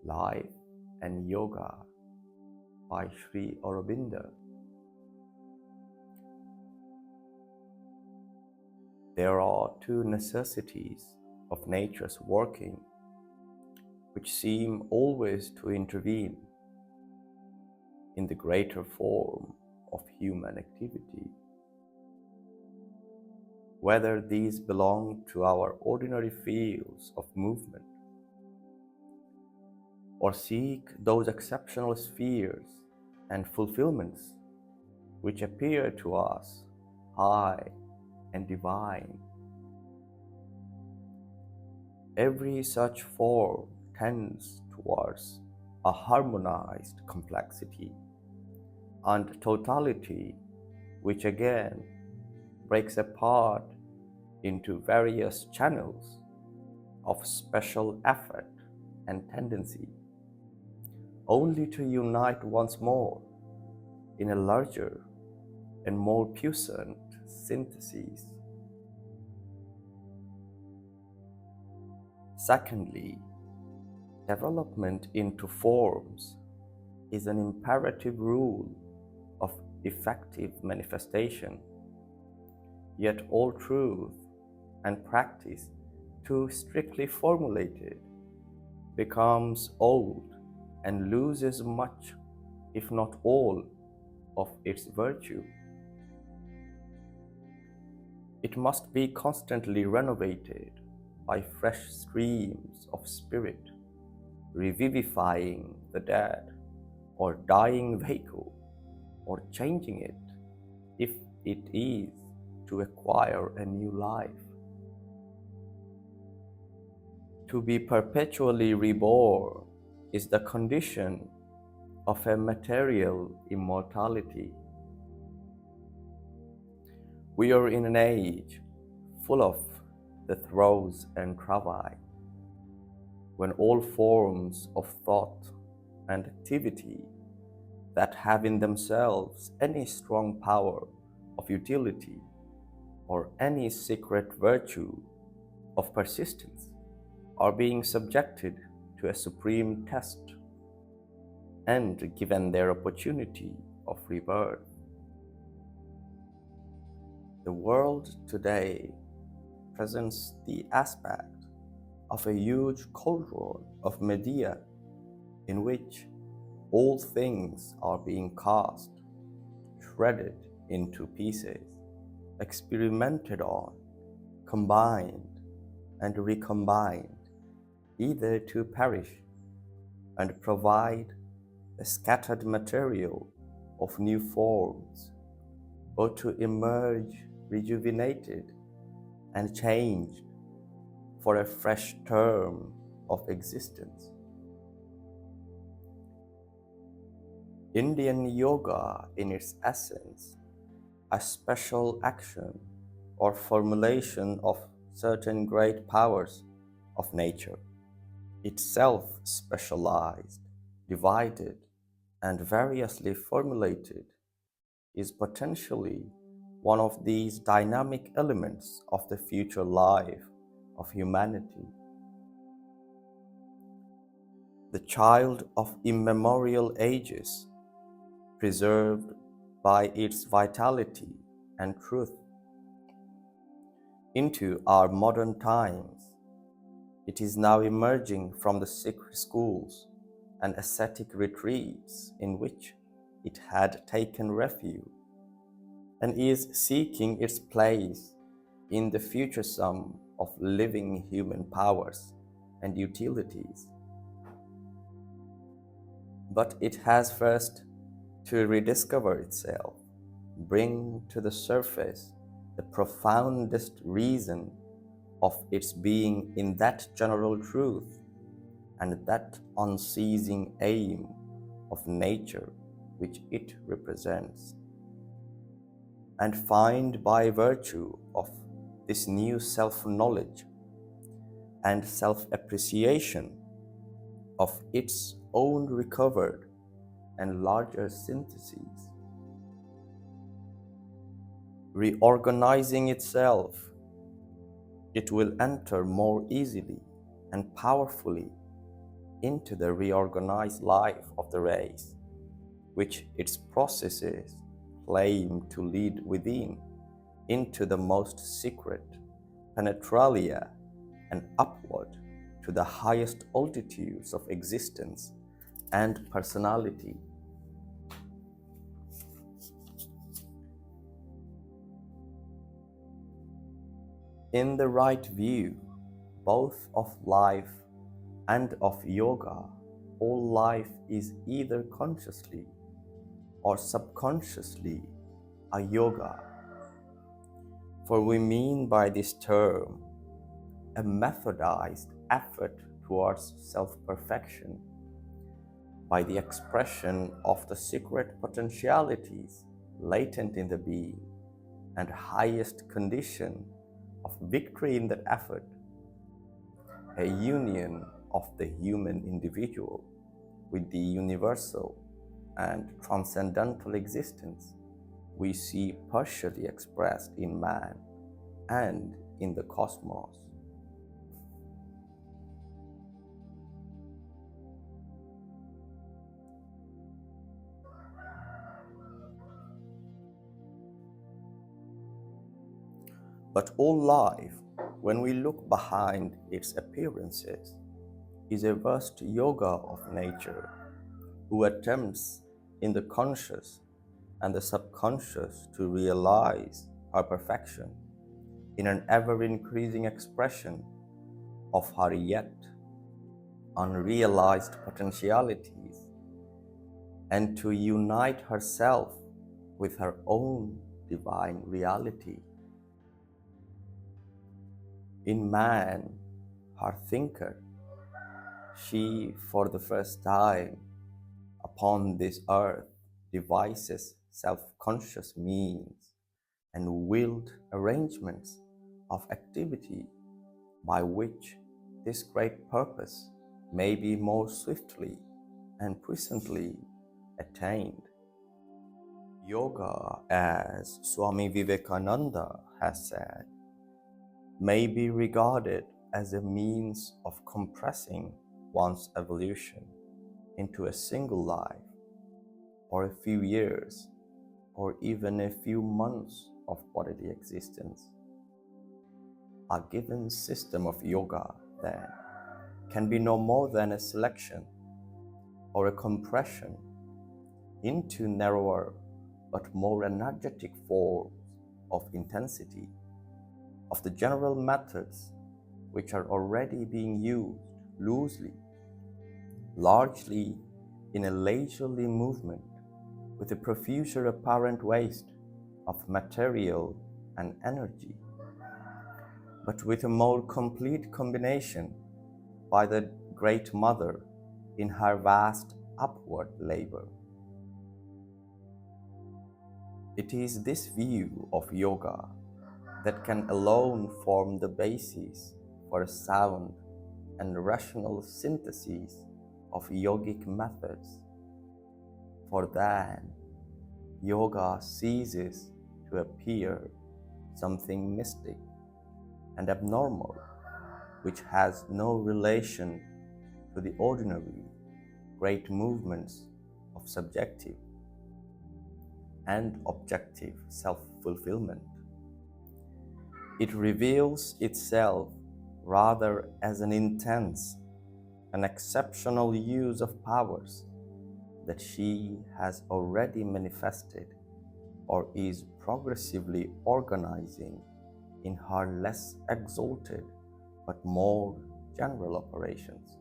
Life and Yoga by Sri Aurobindo. There are two necessities of nature's working which seem always to intervene in the greater form of human activity. Whether these belong to our ordinary fields of movement or seek those exceptional spheres and fulfillments which appear to us high and divine. Every such form tends towards a harmonized complexity and totality, which again breaks apart into various channels of special effort and tendency, only to unite once more in a larger and more puissant synthesis. Secondly, development into forms is an imperative rule of effective manifestation, yet all truth and practice too strictly formulated becomes old and loses much, if not all, of its virtue. It must be constantly renovated by fresh streams of spirit, revivifying the dead or dying vehicle, or changing it if it is to acquire a new life. To be perpetually reborn is the condition of a material immortality. We are in an age full of the throes and travail, when all forms of thought and activity that have in themselves any strong power of utility or any secret virtue of persistence are being subjected to a supreme test and given their opportunity of rebirth. The world today presents the aspect of a huge cauldron of media in which all things are being cast, shredded into pieces, experimented on, combined and recombined, either to perish and provide a scattered material of new forms, or to emerge rejuvenated and changed for a fresh term of existence. Indian yoga, in its essence, a special action or formulation of certain great powers of nature, itself specialized, divided, and variously formulated, is potentially one of these dynamic elements of the future life of humanity. The child of immemorial ages, preserved by its vitality and truth into our modern times, it is now emerging from the secret schools and ascetic retreats in which it had taken refuge, and is seeking its place in the future sum of living human powers and utilities. But it has first to rediscover itself, bring to the surface the profoundest reason of its being in that general truth and that unceasing aim of nature which it represents, and find by virtue of this new self-knowledge and self-appreciation of its own recovered and larger syntheses, reorganizing itself, it will enter more easily and powerfully into the reorganized life of the race, which its processes claim to lead within, into the most secret penetralia and upward to the highest altitudes of existence and personality. In the right view, both of life and of yoga, all life is either consciously or subconsciously a yoga. For we mean by this term a methodized effort towards self-perfection by the expression of the secret potentialities latent in the being and highest condition of victory in that effort, a union of the human individual with the universal and transcendental existence we see partially expressed in man and in the cosmos. But all life, when we look behind its appearances, is a vast yoga of nature, who attempts in the conscious and the subconscious to realize her perfection in an ever-increasing expression of her yet unrealized potentialities, and to unite herself with her own divine reality. In man, her thinker, she for the first time upon this earth devises self-conscious means and willed arrangements of activity by which this great purpose may be more swiftly and puissantly attained. Yoga, as Swami Vivekananda has said, may be regarded as a means of compressing one's evolution into a single life, or a few years, or even a few months of bodily existence. A given system of yoga, then, can be no more than a selection or a compression into narrower but more energetic forms of intensity of the general methods which are already being used loosely, largely in a leisurely movement with a profuse apparent waste of material and energy, but with a more complete combination by the Great Mother in her vast upward labor. It is this view of yoga that can alone form the basis for a sound and rational synthesis of yogic methods. For then, yoga ceases to appear something mystic and abnormal, which has no relation to the ordinary great movements of subjective and objective self-fulfillment. It reveals itself rather as an intense and exceptional use of powers that she has already manifested or is progressively organizing in her less exalted but more general operations.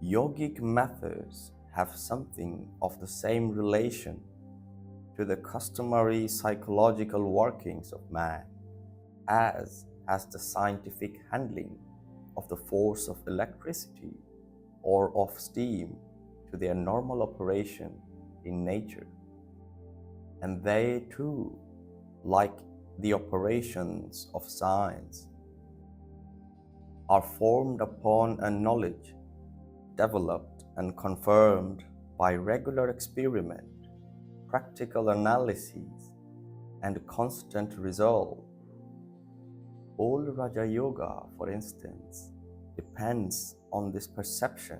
Yogic methods have something of the same relation to the customary psychological workings of man as has the scientific handling of the force of electricity or of steam to their normal operation in nature. And they too, like the operations of science, are formed upon a knowledge developed and confirmed by regular experiment, practical analyses, and constant resolve. All Raja Yoga, for instance, depends on this perception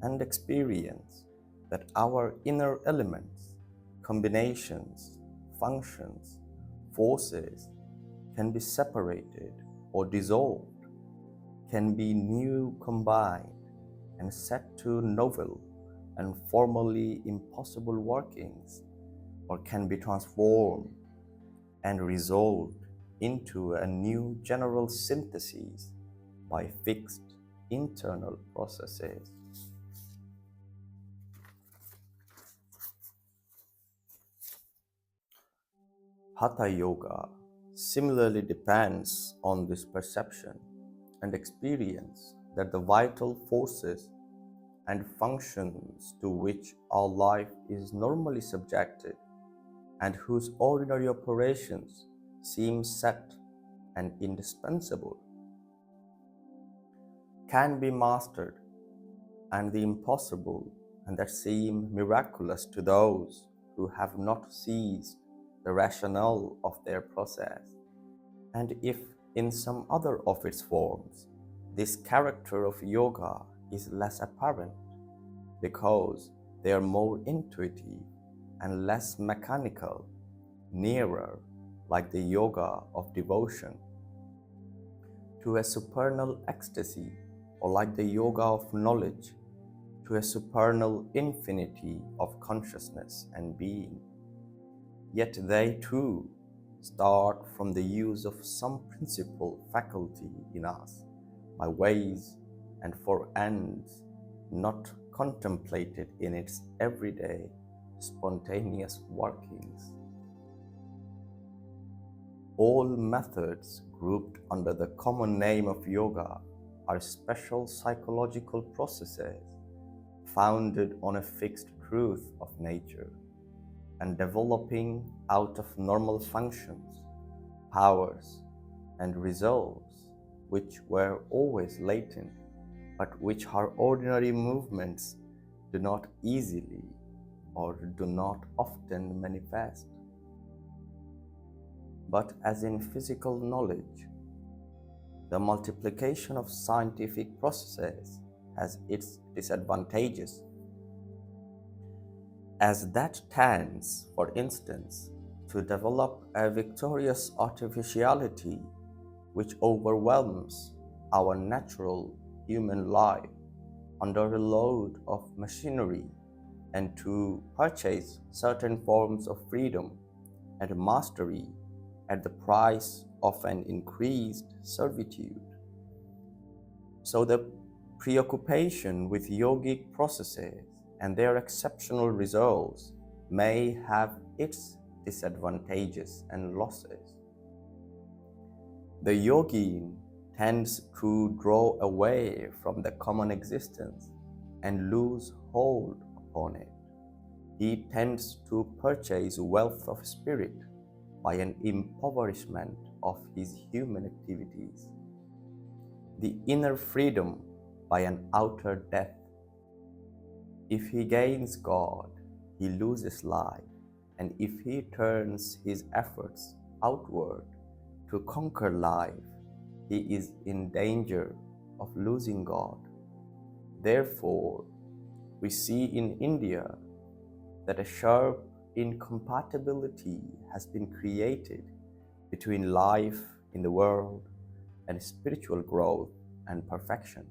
and experience that our inner elements, combinations, functions, forces can be separated or dissolved, can be new combined and set to novel and formerly impossible workings, or can be transformed and resolved into a new general synthesis by fixed internal processes. Hatha Yoga similarly depends on this perception and experience that the vital forces and functions to which our life is normally subjected and whose ordinary operations seem set and indispensable can be mastered, and the impossible and that seem miraculous to those who have not seized the rationale of their process. And if in some other of its forms, this character of yoga is less apparent because they are more intuitive and less mechanical, nearer, like the yoga of devotion, to a supernal ecstasy, or like the yoga of knowledge, to a supernal infinity of consciousness and being. Yet they too start from the use of some principal faculty in us by ways and for ends not contemplated in its everyday spontaneous workings. All methods grouped under the common name of yoga are special psychological processes founded on a fixed truth of nature and developing out of normal functions, powers, and resolves which were always latent, but which our ordinary movements do not easily or do not often manifest. But as in physical knowledge, the multiplication of scientific processes has its disadvantages, as that tends, for instance, to develop a victorious artificiality which overwhelms our natural human life under a load of machinery, and to purchase certain forms of freedom and mastery at the price of an increased servitude. So the preoccupation with yogic processes and their exceptional results may have its disadvantages and losses. The yogin tends to draw away from the common existence and lose hold upon it. He tends to purchase wealth of spirit by an impoverishment of his human activities, the inner freedom by an outer death. If he gains God, he loses life, and if he turns his efforts outward to conquer life, he is in danger of losing God. Therefore, we see in India that a sharp incompatibility has been created between life in the world and spiritual growth and perfection.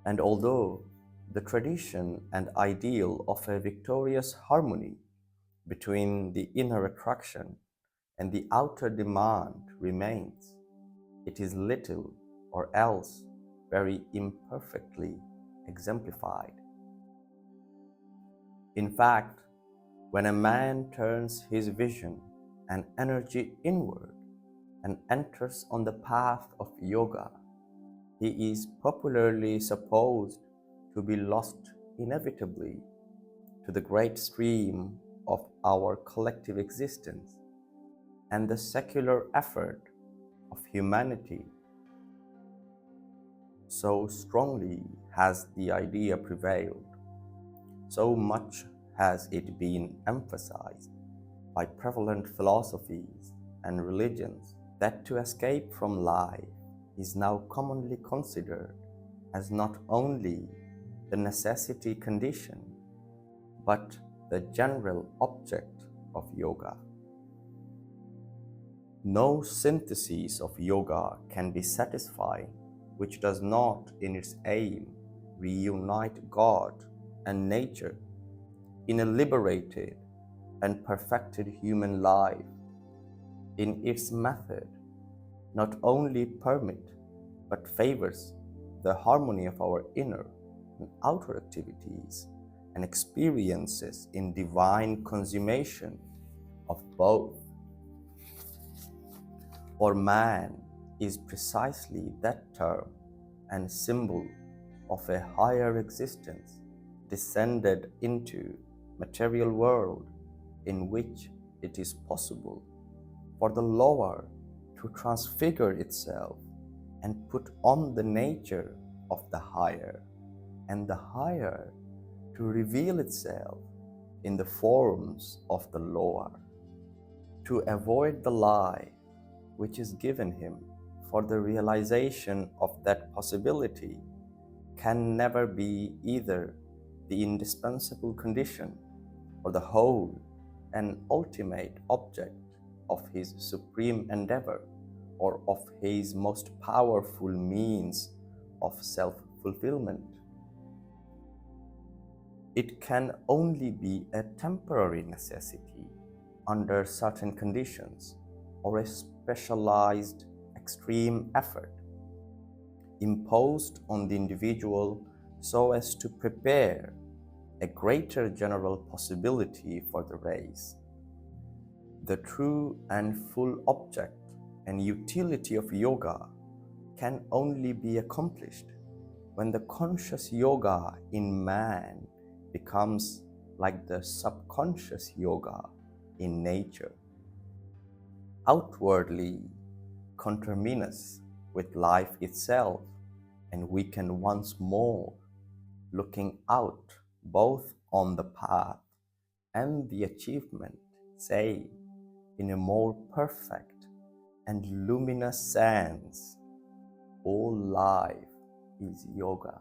And although the tradition and ideal of a victorious harmony between the inner attraction and the outer demand remains, it is little or else very imperfectly exemplified. In fact, when a man turns his vision and energy inward and enters on the path of yoga, he is popularly supposed to be lost inevitably to the great stream of our collective existence and the secular effort of humanity. So strongly has the idea prevailed, so much has it been emphasized by prevalent philosophies and religions, that to escape from life is now commonly considered as not only the necessity condition, but the general object of yoga. No synthesis of yoga can be satisfying which does not in its aim reunite God and nature in a liberated and perfected human life. In its method, not only permit but favors the harmony of our inner and outer activities and experiences in divine consummation of both. For man is precisely that term and symbol of a higher existence descended into material world, in which it is possible for the lower to transfigure itself and put on the nature of the higher, and the higher to reveal itself in the forms of the lower. To avoid the lie which is given him for the realization of that possibility can never be either the indispensable condition or the whole and ultimate object of his supreme endeavor or of his most powerful means of self-fulfillment. It can only be a temporary necessity under certain conditions or a specialized extreme effort imposed on the individual so as to prepare a greater general possibility for the race. The true and full object and utility of yoga can only be accomplished when the conscious yoga in man becomes like the subconscious yoga in nature, outwardly conterminous with life itself, and we can once more, looking out both on the path and the achievement, say in a more perfect and luminous sense, all life is yoga.